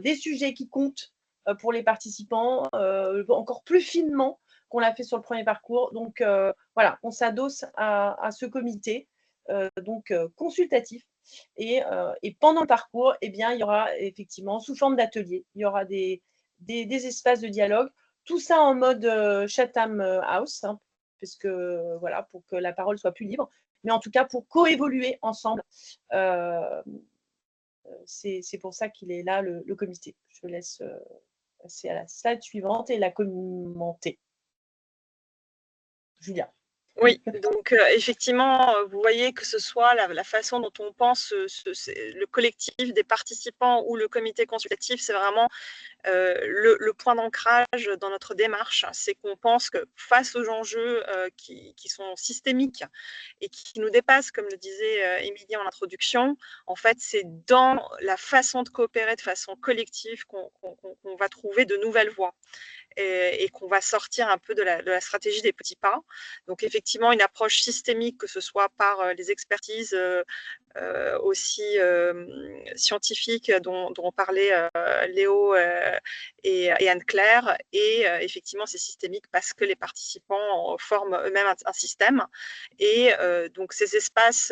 des sujets qui comptent pour les participants encore plus finement qu'on l'a fait sur le premier parcours. Donc, voilà, on s'adosse à ce comité consultatif. Et pendant le parcours, eh bien, il y aura effectivement, sous forme d'ateliers, il y aura des espaces de dialogue. Tout ça en mode Chatham House, hein, puisque, voilà, pour que la parole soit plus libre, mais en tout cas pour coévoluer ensemble. C'est pour ça qu'il est là, le comité. Je laisse passer à la slide suivante et la commenter. Julia. Oui, donc effectivement, vous voyez que ce soit la façon dont on pense le collectif des participants ou le comité consultatif, c'est vraiment le point d'ancrage dans notre démarche. C'est qu'on pense que face aux enjeux qui sont systémiques et qui nous dépassent, comme le disait Émilie en introduction, en fait, c'est dans la façon de coopérer de façon collective qu'on va trouver de nouvelles voies. Et qu'on va sortir un peu de la stratégie des petits pas. Donc, effectivement, une approche systémique, que ce soit par les expertises aussi scientifiques dont parlaient Léo et Anne-Claire. Et effectivement, c'est systémique parce que les participants forment eux-mêmes un système. Et donc, ces espaces,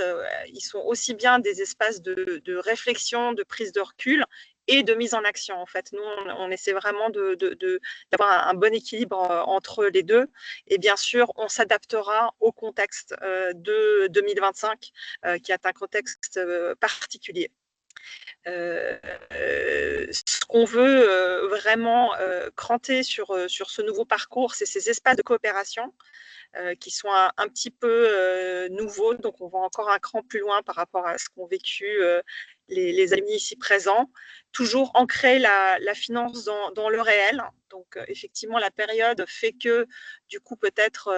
ils sont aussi bien des espaces de réflexion, de prise de recul, et de mise en action. En fait, nous, on essaie vraiment d'avoir un bon équilibre entre les deux. Et bien sûr, on s'adaptera au contexte de 2025, qui est un contexte particulier. Ce qu'on veut vraiment cranter sur ce nouveau parcours, c'est ces espaces de coopération qui sont un petit peu nouveaux. Donc, on va encore un cran plus loin par rapport à ce qu'ont vécu les amis ici présents. Toujours ancrer la finance dans le réel. Donc, effectivement, la période fait que, du coup, peut-être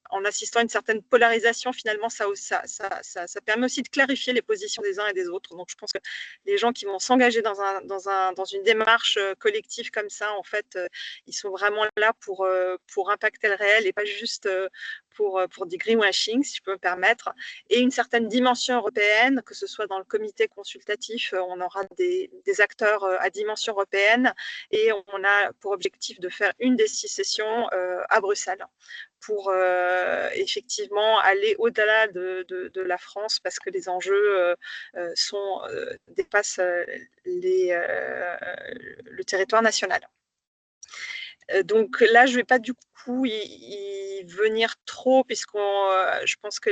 en assistant à une certaine polarisation, finalement, ça permet aussi de clarifier les positions des uns et des autres. Donc, je pense que les gens qui vont s'engager dans une démarche collective comme ça, en fait, ils sont vraiment là pour impacter le réel et pas juste pour du greenwashing, si je peux me permettre, et une certaine dimension européenne, que ce soit dans le comité consultatif, on aura des acteurs à dimension européenne, et on a pour objectif de faire une des 6 sessions à Bruxelles, pour effectivement aller au-delà de la France, parce que les enjeux dépassent le territoire national. Donc là, je ne vais pas du coup y venir trop, je pense que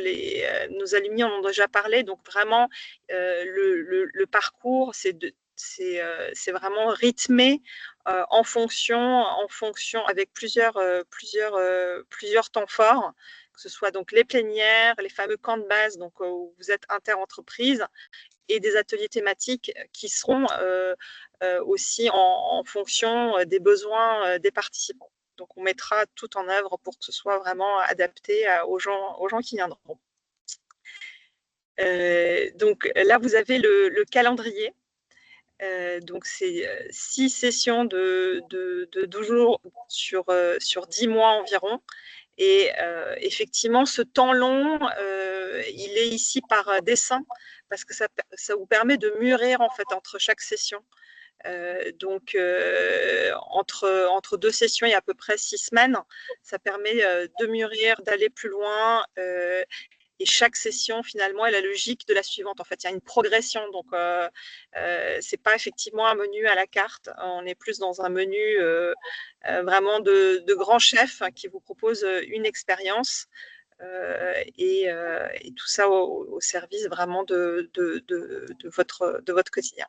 nos alumni en ont déjà parlé. Donc vraiment, le parcours, c'est vraiment rythmé en fonction avec plusieurs temps forts, que ce soit donc les plénières, les fameux camps de base, donc où vous êtes inter-entreprise, et des ateliers thématiques qui seront aussi en fonction des besoins des participants. Donc, on mettra tout en œuvre pour que ce soit vraiment adapté aux gens qui viendront. Donc, là, vous avez le calendrier. Donc, c'est 6 sessions de 12 jours sur 10 mois environ. Et effectivement, ce temps long, il est ici par dessin, parce que ça vous permet de mûrir en fait entre chaque session. Donc, entre 2 sessions, il y a à peu près 6 semaines. Ça permet de mûrir, d'aller plus loin. Et chaque session, finalement, est la logique de la suivante. En fait, il y a une progression. Donc, ce n'est pas effectivement un menu à la carte. On est plus dans un menu vraiment de grand chef qui vous propose une expérience. Et tout ça au service vraiment de votre quotidien.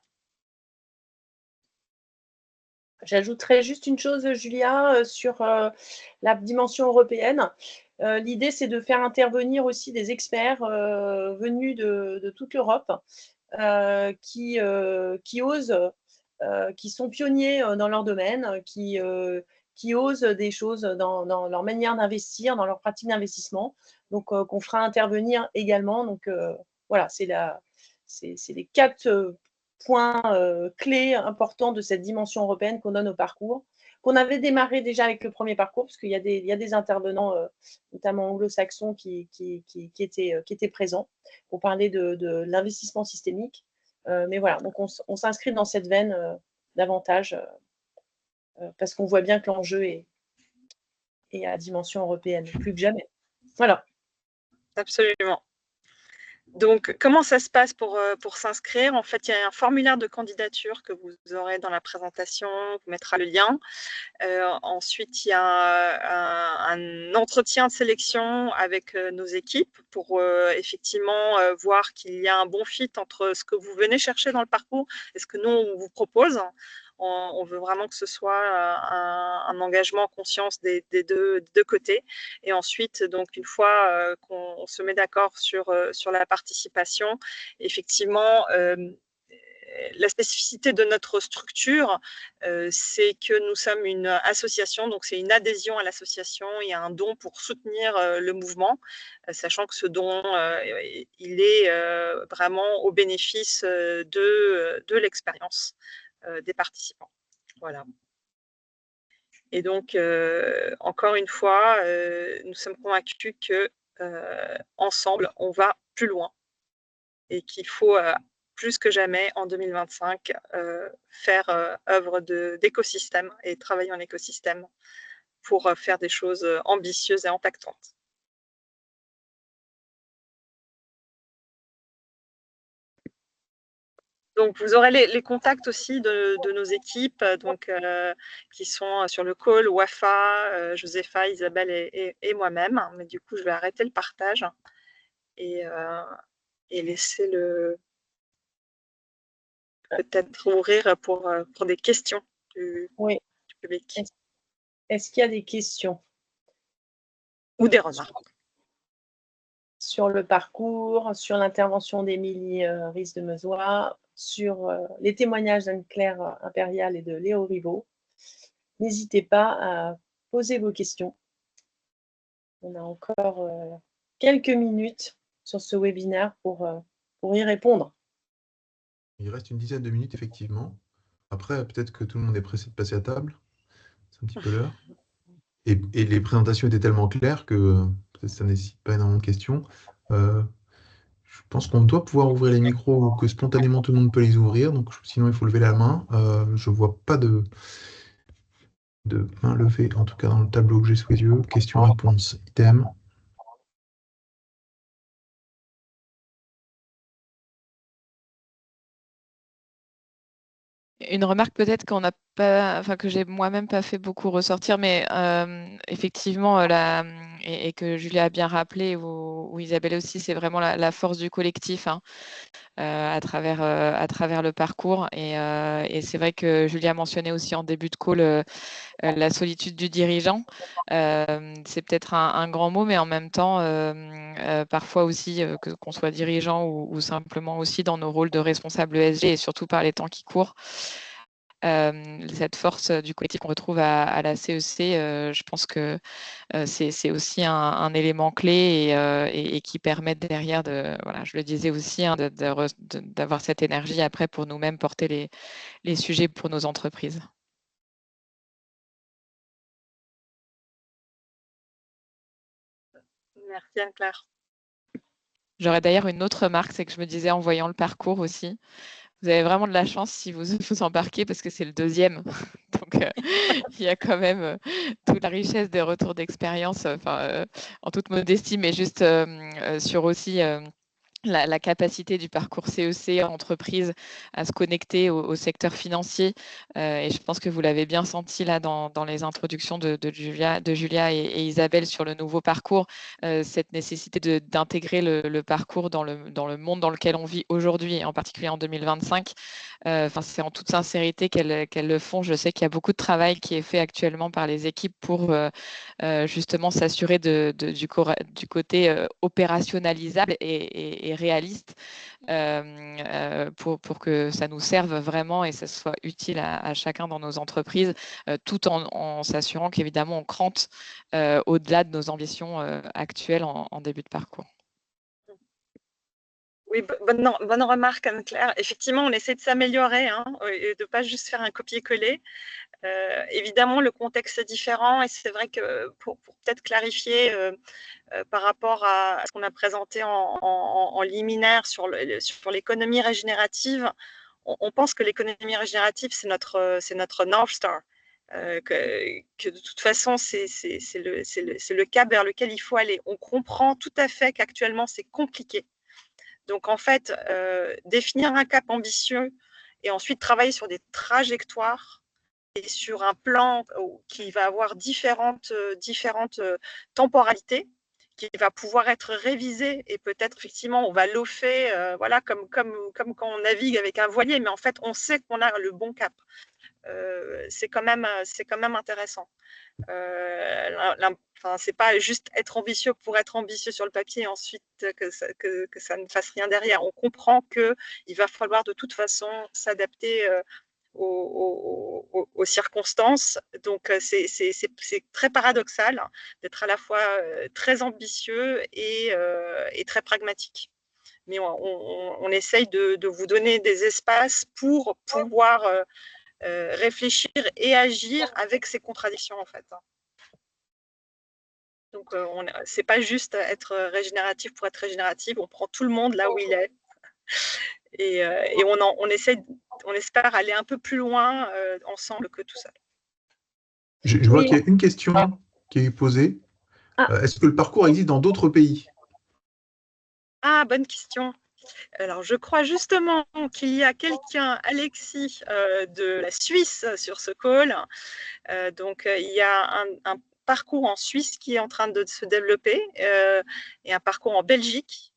J'ajouterais juste une chose, Julia, sur la dimension européenne. L'idée, c'est de faire intervenir aussi des experts venus de toute l'Europe qui osent, qui sont pionniers dans leur domaine, qui osent des choses dans leur manière d'investir, dans leur pratique d'investissement. Donc, qu'on fera intervenir également. Donc, voilà, c'est les 4 points clés importants de cette dimension européenne qu'on donne au parcours, qu'on avait démarré déjà avec le premier parcours, parce qu'il y a des intervenants, notamment anglo-saxons, qui étaient présents pour parler de l'investissement systémique. Mais voilà, donc on s'inscrit dans cette veine davantage, parce qu'on voit bien que l'enjeu est à dimension européenne, plus que jamais. Voilà. Absolument. Donc, comment ça se passe pour s'inscrire? En fait, il y a un formulaire de candidature que vous aurez dans la présentation, on vous mettra le lien. Ensuite, il y a un entretien de sélection avec nos équipes pour effectivement voir qu'il y a un bon fit entre ce que vous venez chercher dans le parcours et ce que nous, on vous propose. On veut vraiment que ce soit un engagement en conscience des deux côtés. Et ensuite, donc, une fois qu'on se met d'accord sur la participation, effectivement, la spécificité de notre structure, c'est que nous sommes une association, donc c'est une adhésion à l'association et un don pour soutenir le mouvement, sachant que ce don, il est vraiment au bénéfice de l'expérience des participants. Voilà. Et donc, encore une fois, nous sommes convaincus que ensemble, on va plus loin et qu'il faut plus que jamais en 2025 faire œuvre d'écosystème et travailler en écosystème pour faire des choses ambitieuses et impactantes. Donc, vous aurez les contacts aussi de nos équipes donc, qui sont sur le call, Wafa, Josepha, Isabelle et moi-même. Mais du coup, je vais arrêter le partage et laisser peut-être ouvrir pour des questions du public. Est-ce qu'il y a des questions? Ou des remarques. Sur le parcours, sur l'intervention d'Émilie Ries de Meuzois, sur les témoignages d'Anne-Claire Impérial et de Léo Rivaud. N'hésitez pas à poser vos questions. On a encore quelques minutes sur ce webinaire pour y répondre. Il reste une dizaine de minutes, effectivement. Après, peut-être que tout le monde est pressé de passer à table. C'est un petit peu l'heure. Et les présentations étaient tellement claires que peut-être ça ne nécessite pas énormément de questions. Je pense qu'on doit pouvoir ouvrir les micros ou que spontanément tout le monde peut les ouvrir. Donc, sinon, il faut lever la main. Je ne vois pas de main levée, en tout cas dans le tableau que j'ai sous les yeux. Questions-réponses, item. Une remarque peut-être qu'on n'a pas, enfin que j'ai moi-même pas fait beaucoup ressortir, mais effectivement, et que Julia a bien rappelé, ou Isabelle aussi, c'est vraiment la force du collectif hein, à travers le parcours. Et c'est vrai que Julia mentionné aussi en début de call la solitude du dirigeant. C'est peut-être un grand mot, mais en même temps, parfois aussi, qu'on soit dirigeant ou simplement aussi dans nos rôles de responsable ESG et surtout par les temps qui courent. Cette force du collectif qu'on retrouve à la CEC, je pense que c'est aussi un élément clé et qui permet derrière, voilà, je le disais aussi, hein, d'avoir cette énergie après pour nous-mêmes porter les sujets pour nos entreprises. Merci Anne-Claire. J'aurais d'ailleurs une autre remarque, c'est que je me disais en voyant le parcours aussi, vous avez vraiment de la chance si vous vous embarquez parce que c'est le deuxième. Donc, il y a quand même toute la richesse des retours d'expérience, en toute modestie, mais juste sur aussi la capacité du parcours CEC entreprise à se connecter au secteur financier. Et je pense que vous l'avez bien senti là dans les introductions de Julia et Isabelle sur le nouveau parcours, cette nécessité d'intégrer le parcours dans le monde dans lequel on vit aujourd'hui, en particulier en 2025. C'est en toute sincérité qu'elles le font. Je sais qu'il y a beaucoup de travail qui est fait actuellement par les équipes pour justement s'assurer du côté opérationnalisable et réaliste pour que ça nous serve vraiment et ça soit utile à chacun dans nos entreprises, tout en s'assurant qu'évidemment on crante au-delà de nos ambitions actuelles en début de parcours. Oui, bonne remarque Anne-Claire. Effectivement, on essaie de s'améliorer et de ne pas juste faire un copier-coller. Évidemment, le contexte est différent et c'est vrai que pour peut-être clarifier par rapport à ce qu'on a présenté en liminaire sur l'économie régénérative, on pense que l'économie régénérative, c'est notre North Star. Que de toute façon, c'est le cap vers lequel il faut aller. On comprend tout à fait qu'actuellement, c'est compliqué. Donc, en fait, définir un cap ambitieux et ensuite travailler sur des trajectoires et sur un plan qui va avoir différentes temporalités, qui va pouvoir être révisé et peut-être effectivement on va lofer, voilà, comme quand on navigue avec un voilier, mais en fait on sait qu'on a le bon cap. C'est quand même intéressant. C'est pas juste être ambitieux pour être ambitieux sur le papier et ensuite que ça ne fasse rien derrière. On comprend qu'il va falloir de toute façon s'adapter aux circonstances. Donc, c'est très paradoxal d'être à la fois très ambitieux et très pragmatique. Mais on essaye de vous donner des espaces pour pouvoir réfléchir et agir avec ces contradictions, en fait. Donc, c'est pas juste être régénératif pour être régénératif. On prend tout le monde là où il est. Et on espère aller un peu plus loin ensemble que tout seul. Je vois qu'il y a une question qui est posée. Est-ce que le parcours existe dans d'autres pays? Ah, bonne question. Alors, je crois justement qu'il y a quelqu'un, Alexis, de la Suisse sur ce call. Donc, il y a un parcours en Suisse qui est en train de se développer et un parcours en Belgique.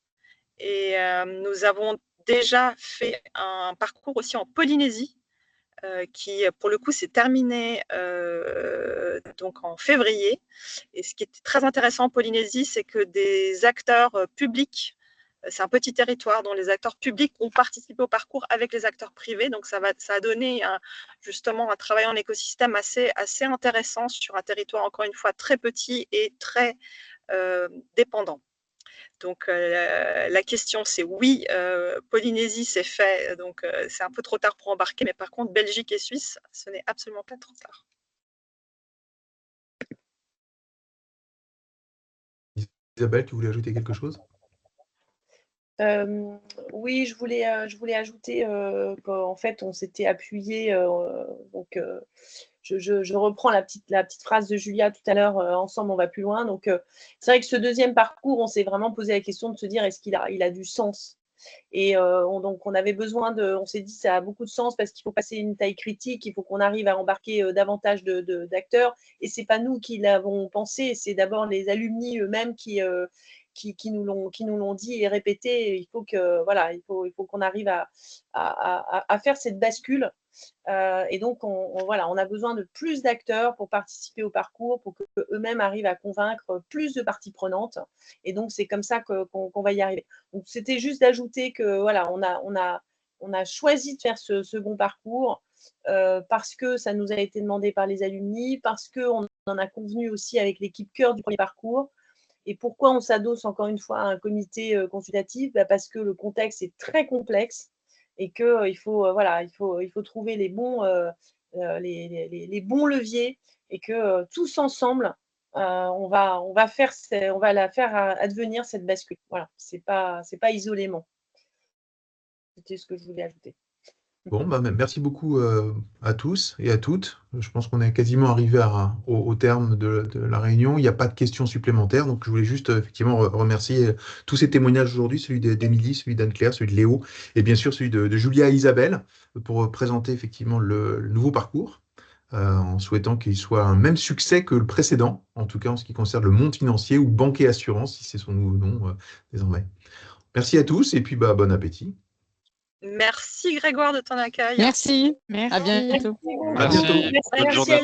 Et nous avons déjà fait un parcours aussi en Polynésie qui, pour le coup, s'est terminé donc en février. Et ce qui est très intéressant en Polynésie, c'est que des acteurs publics, c'est un petit territoire dont les acteurs publics ont participé au parcours avec les acteurs privés. Donc, ça a donné justement un travail en écosystème assez intéressant sur un territoire, encore une fois, très petit et très dépendant. Donc, la question, c'est oui, Polynésie, c'est fait. Donc, c'est un peu trop tard pour embarquer. Mais par contre, Belgique et Suisse, ce n'est absolument pas trop tard. Isabelle, tu voulais ajouter quelque chose? Oui, je voulais ajouter qu'en fait, on s'était appuyé. Donc, je reprends la petite phrase de Julia tout à l'heure. Ensemble, on va plus loin. Donc, c'est vrai que ce deuxième parcours, on s'est vraiment posé la question de se dire est-ce qu'il a du sens. Et donc, on avait besoin on s'est dit ça a beaucoup de sens parce qu'il faut passer une taille critique, il faut qu'on arrive à embarquer davantage d'acteurs. Et c'est pas nous qui l'avons pensé, c'est d'abord les alumni eux-mêmes qui nous l'ont dit et répété. Il faut qu'on arrive à faire cette bascule. Et donc, on a besoin de plus d'acteurs pour participer au parcours, pour qu'eux-mêmes arrivent à convaincre plus de parties prenantes. Et donc, c'est comme ça qu'on va y arriver. Donc, c'était juste d'ajouter que voilà, on a choisi de faire ce second parcours parce que ça nous a été demandé par les alumni, parce qu'on en a convenu aussi avec l'équipe cœur du premier parcours. Et pourquoi on s'adosse encore une fois à un comité consultatif? Parce que le contexte est très complexe et qu'il faut, il faut trouver les bons leviers et que tous ensemble, on va la faire advenir cette bascule. Voilà, c'est pas isolément. C'était ce que je voulais ajouter. Bon, merci beaucoup à tous et à toutes. Je pense qu'on est quasiment arrivé au terme de la réunion. Il n'y a pas de questions supplémentaires. Donc, je voulais juste effectivement remercier tous ces témoignages aujourd'hui, celui d'Émilie, celui d'Anne-Claire, celui de Léo et bien sûr celui de Julia et Isabelle pour présenter effectivement le nouveau parcours en souhaitant qu'il soit un même succès que le précédent, en tout cas en ce qui concerne le monde financier ou banque et assurance, si c'est son nouveau nom désormais. Merci à tous et puis bon appétit. Merci Grégoire de ton accueil. Merci. À bientôt. Merci. Merci. Bonne journée.